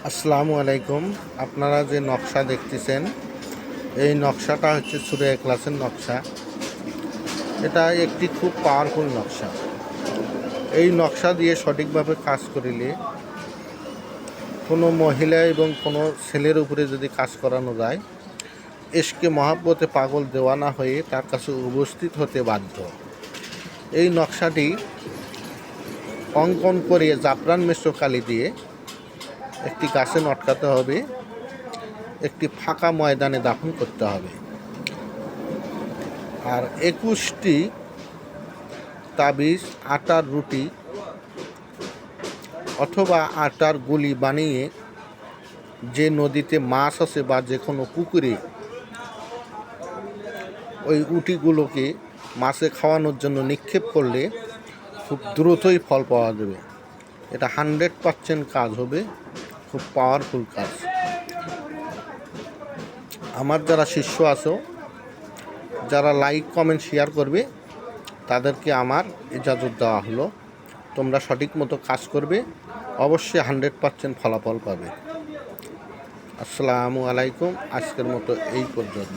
আসসালামু আলাইকুম। আপনারা যে নকশা দেখতেছেন, এই নকশাটা হচ্ছে সূরা ইখলাসের নকশা। এটা একটি খুব পাওয়ারফুল নকশা। এই নকশা দিয়ে সঠিকভাবে কাজ করিলে কোনো মহিলা এবং কোনো ছেলের উপরে যদি কাজ করানো যায়, ইশকে মহাব্বতে পাগল দেওয়ানা হয়ে তার কাছে উপস্থিত হতে বাধ্য। এই নকশাটি অঙ্কন করে জাফরান মিশ্র কালি দিয়ে একটি গাছে লটকাতে হবে, একটি ফাঁকা ময়দানে দাফন করতে হবে। আর ২১টি তাবিজ আটার রুটি অথবা আটার গুলি বানিয়ে যে নদীতে মাছ আছে বা যে কোনো পুকুরে ওই রুটিগুলোকে মাছে খাওয়ানোর জন্য নিক্ষেপ করলে খুব দ্রুতই ফল পাওয়া যাবে। এটা 100% কাজ হবে, খুব পাওয়ারফুল কাজ। আমার যারা শিষ্য আছো, যারা লাইক কমেন্ট শেয়ার করবে, তাদেরকে আমার ইজাজত দেওয়া হলো। তোমরা সঠিক মতো কাজ করবে, অবশ্যই 100% ফলাফল পাবে। আসসালামু আলাইকুম। আজকের মতো এই পর্যন্ত।